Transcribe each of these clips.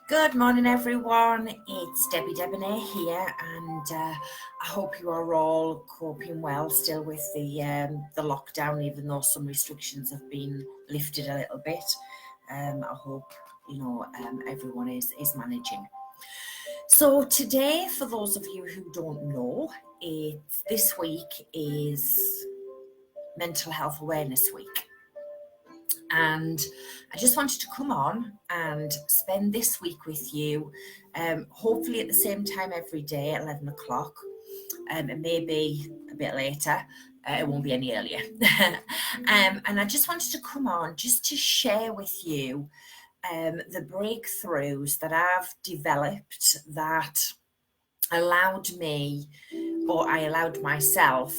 Good morning, everyone. It's Debbie Debonair here, and I hope you are all coping well still with the lockdown, even though some restrictions have been lifted a little bit. I hope everyone is managing. So today, for those of you who don't know, this week is Mental Health Awareness Week. And I just wanted to come on and spend this week with you, hopefully at the same time every day at 11 o'clock, and maybe a bit later. It won't be any earlier. And I just wanted to come on just to share with you the breakthroughs that I've developed that allowed me, or I allowed myself,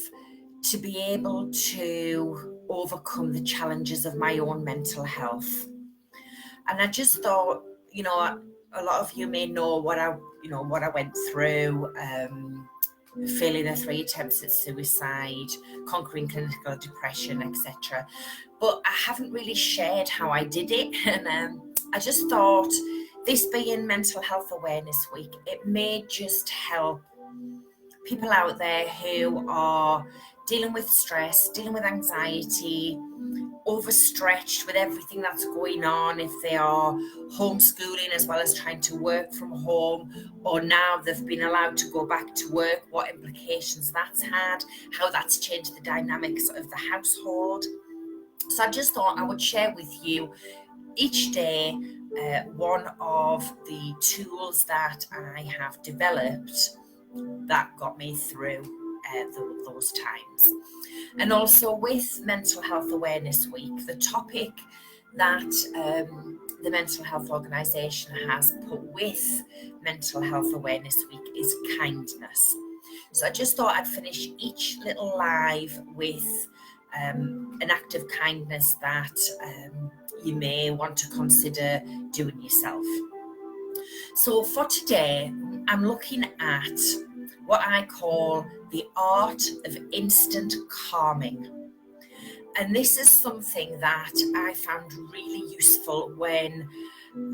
to be able to overcome the challenges of my own mental health. And I just thought, a lot of you may know what I went through, failing the 3 attempts at suicide, conquering clinical depression, etc. But I haven't really shared how I did it. And I just thought, this being Mental Health Awareness Week, it may just help people out there who are dealing with stress, dealing with anxiety, overstretched with everything that's going on, if they are homeschooling as well as trying to work from home, or now they've been allowed to go back to work, what implications that's had, how that's changed the dynamics of the household. So I just thought I would share with you each day one of the tools that I have developed that got me through those times. And also with Mental Health Awareness Week, the topic that the Mental Health Organisation has put with Mental Health Awareness Week is kindness. So I just thought I'd finish each little live with an act of kindness that you may want to consider doing yourself. So for today, I'm looking at what I call the art of instant calming. And this is something that I found really useful when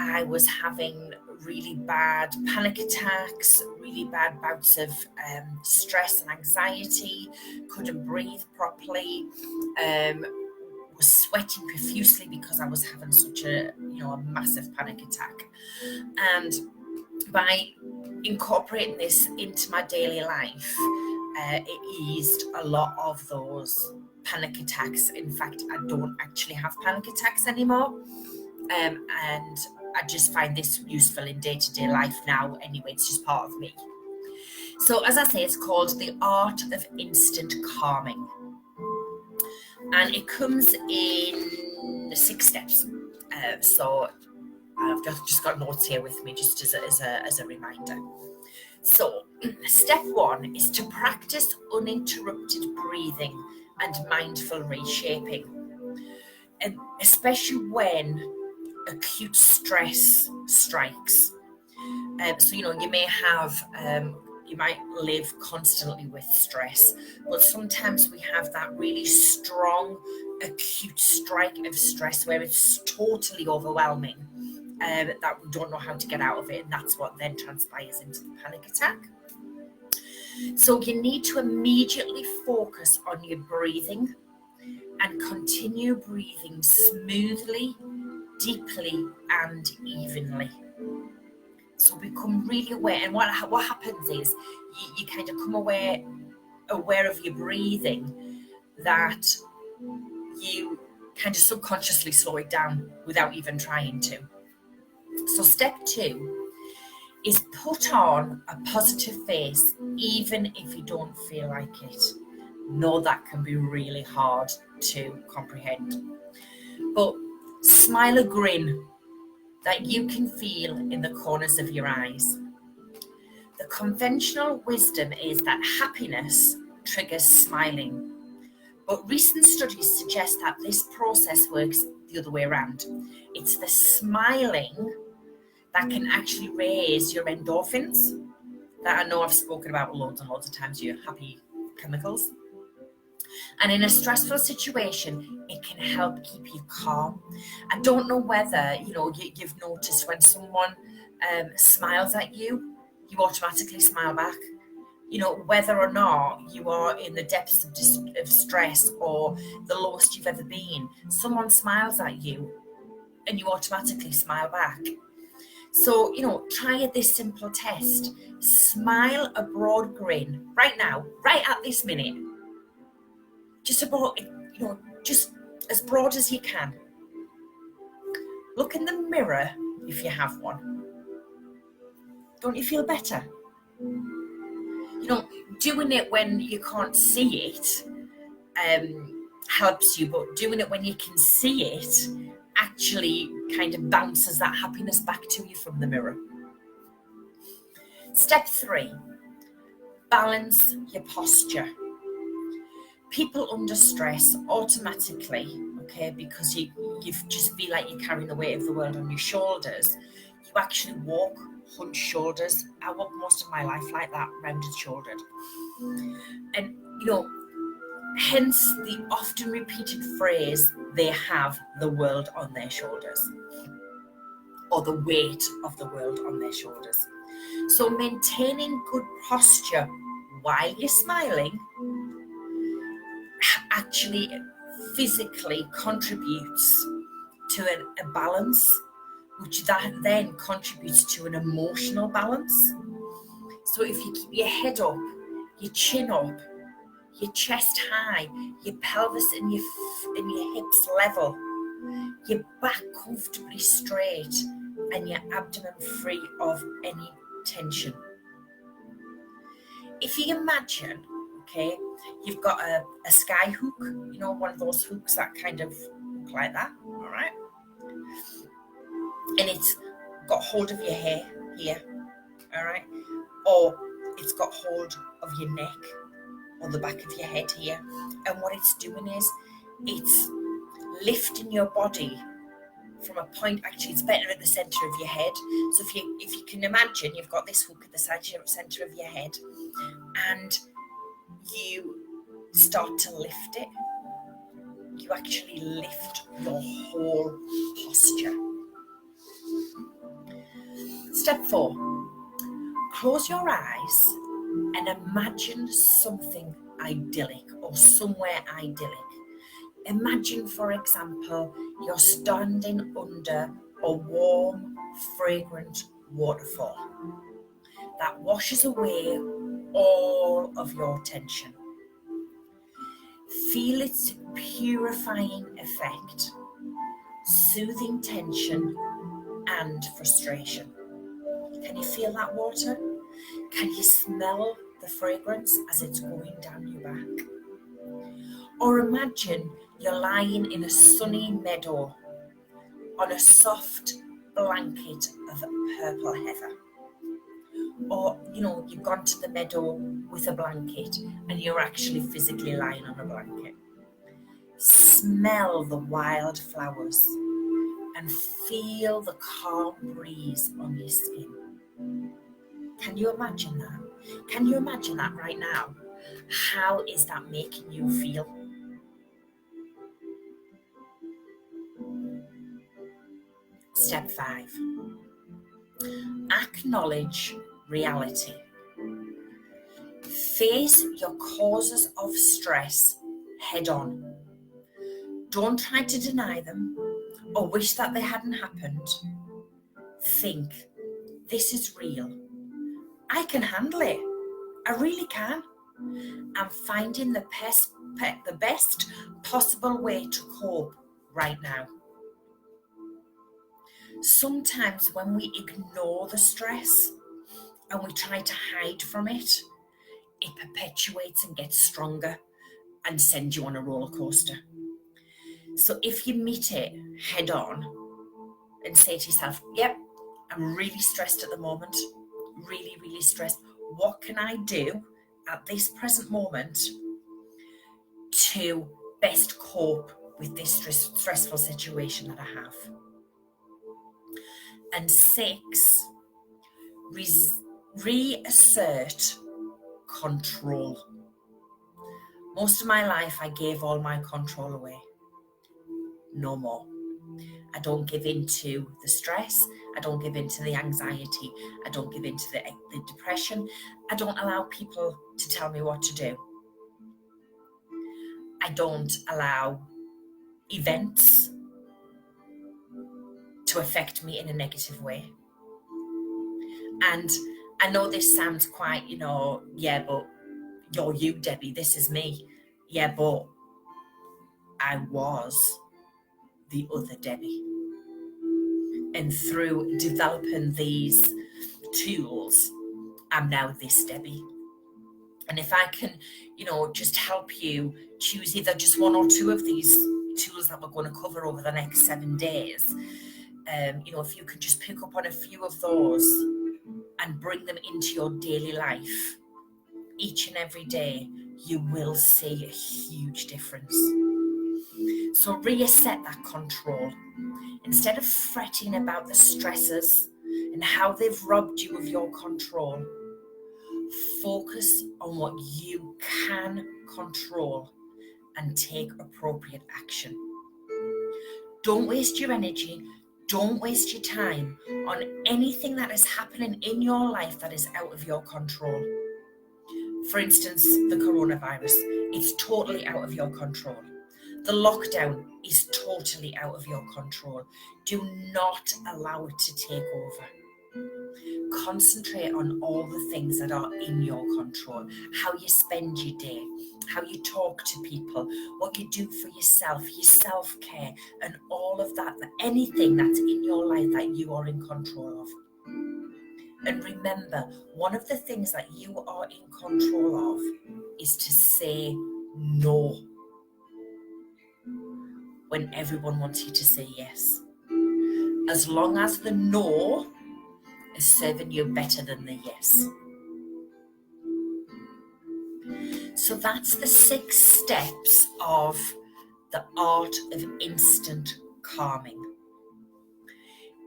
I was having really bad panic attacks, really bad bouts of stress and anxiety, couldn't breathe properly, was sweating profusely because I was having such a massive panic attack. And by incorporating this into my daily life, it eased a lot of those panic attacks. In fact, I don't actually have panic attacks anymore. And I just find this useful in day-to-day life now anyway. It's just part of me. So as I say, it's called the art of instant calming. And it comes in 6 steps. So I've just got notes here with me just as a reminder. So step 1 is to practice uninterrupted breathing and mindful reshaping. And especially when acute stress strikes. So, you may have, you might live constantly with stress, but sometimes we have that really strong acute strike of stress where it's totally overwhelming. That we don't know how to get out of it, and that's what then transpires into the panic attack. So you need to immediately focus on your breathing and continue breathing smoothly, deeply, and evenly. So become really aware, and what happens is you kind of come aware of your breathing, that you kind of subconsciously slow it down without even trying to. So step 2 is put on a positive face, even if you don't feel like it. Know that can be really hard to comprehend. But smile a grin that you can feel in the corners of your eyes. The conventional wisdom is that happiness triggers smiling. But recent studies suggest that this process works the other way around. It's the smiling that can actually raise your endorphins, that I know I've spoken about loads and loads of times, your happy chemicals. And in a stressful situation, it can help keep you calm. I don't know whether, you've noticed when someone smiles at you, you automatically smile back. You know, whether or not you are in the depths of stress or the lowest you've ever been, someone smiles at you and you automatically smile back. So, you know, try this simple test. Smile a broad grin right now, right at this minute. Just about, you know, just as broad as you can. Look in the mirror if you have one. Don't you feel better? You know, doing it when you can't see it helps you, but doing it when you can see it actually kind of bounces that happiness back to you from the mirror. Step 3, balance your posture. People under stress automatically, okay, because you just feel like you're carrying the weight of the world on your shoulders, you actually walk hunched shoulders. I walked most of my life like that, rounded shouldered. And, you know, hence the often repeated phrase, they have the world on their shoulders, or the weight of the world on their shoulders. So maintaining good posture while you're smiling actually physically contributes to a balance, which that then contributes to an emotional balance. So if you keep your head up, your chin up, your chest high, your pelvis and your hips level, your back comfortably straight, and your abdomen free of any tension. If you imagine, okay, you've got a sky hook, you know, one of those hooks that kind of look like that, all right? And it's got hold of your hair here, all right? Or it's got hold of your neck or the back of your head here. And what it's doing is it's lifting your body from a point, actually it's better at the center of your head. So if you can imagine, you've got this hook at the center of your head and you start to lift it, you actually lift your whole posture. Step 4, close your eyes and imagine something idyllic or somewhere idyllic. Imagine, for example, you're standing under a warm, fragrant waterfall that washes away all of your tension. Feel its purifying effect, soothing tension and frustration. Can you feel that water? Can you smell the fragrance as it's going down your back? Or imagine you're lying in a sunny meadow on a soft blanket of purple heather. Or, you know, you've gone to the meadow with a blanket and you're actually physically lying on a blanket. Smell the wild flowers and feel the calm breeze on your skin. Can you imagine that? Can you imagine that right now? How is that making you feel? Step 5. Acknowledge reality. Face your causes of stress head on. Don't try to deny them or wish that they hadn't happened. Think, this is real. I can handle it. I really can. I'm finding the best possible way to cope right now. Sometimes when we ignore the stress and we try to hide from it, it perpetuates and gets stronger and sends you on a roller coaster. So if you meet it head on and say to yourself, yep, I'm really stressed at the moment, really, really stressed. What can I do at this present moment to best cope with this stressful situation that I have? And 6, reassert control. Most of my life, I gave all my control away. No more. I don't give in to the stress. I don't give in to the anxiety. I don't give in to the depression. I don't allow people to tell me what to do. I don't allow events to affect me in a negative way. And I know this sounds quite, yeah, but you're you, Debbie, this is me. Yeah, but I was the other Debbie. And through developing these tools, I'm now this Debbie. And if I can, just help you choose either just one or two of these tools that we're going to cover over the next 7 days, if you can just pick up on a few of those and bring them into your daily life each and every day, you will see a huge difference. So reset that control. Instead of fretting about the stresses and how they've robbed you of your control, focus on what you can control and take appropriate action. Don't waste your energy. Don't waste your time on anything that is happening in your life that is out of your control. For instance, the coronavirus, it's totally out of your control. The lockdown is totally out of your control. Do not allow it to take over. Concentrate on all the things that are in your control. How you spend your day, how you talk to people, what you do for yourself, your self-care, and all of that, anything that's in your life that you are in control of. And remember, one of the things that you are in control of is to say no when everyone wants you to say yes. As long as the no is serving you better than the yes. So that's the 6 steps of the art of instant calming.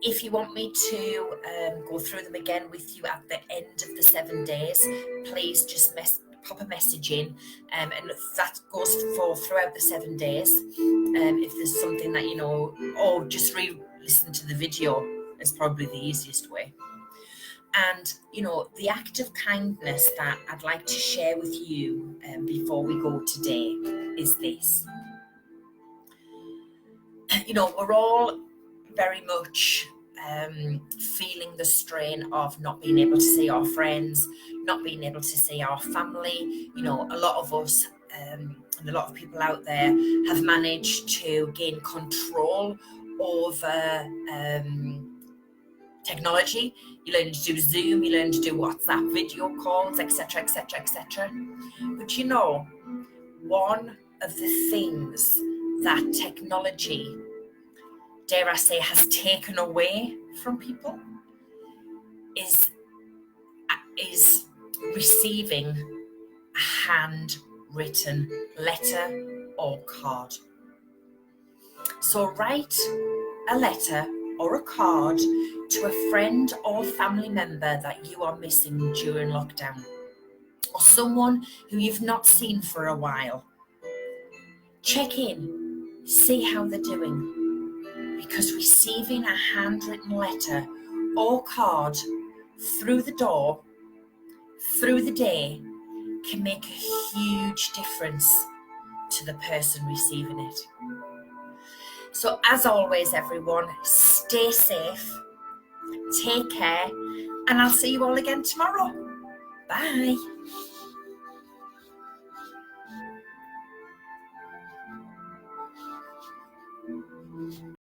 If you want me to go through them again with you at the end of the 7 days, please just pop a message in, and that goes for throughout the 7 days. If there's something that or just re-listen to the video is probably the easiest way. And the act of kindness that I'd like to share with you before we go today is this. We're all very much feeling the strain of not being able to see our friends, not being able to see our family. A lot of us and a lot of people out there have managed to gain control over technology. You learn to do Zoom, you learn to do WhatsApp video calls, etc, etc, etc. But one of the things that technology, dare I say, has taken away from people is receiving a handwritten letter or card. So write a letter or a card to a friend or family member that you are missing during lockdown, or someone who you've not seen for a while. Check in, see how they're doing, because receiving a handwritten letter or card through the door, through the day, can make a huge difference to the person receiving it. So as always, everyone, stay safe, take care, and I'll see you all again tomorrow. Bye.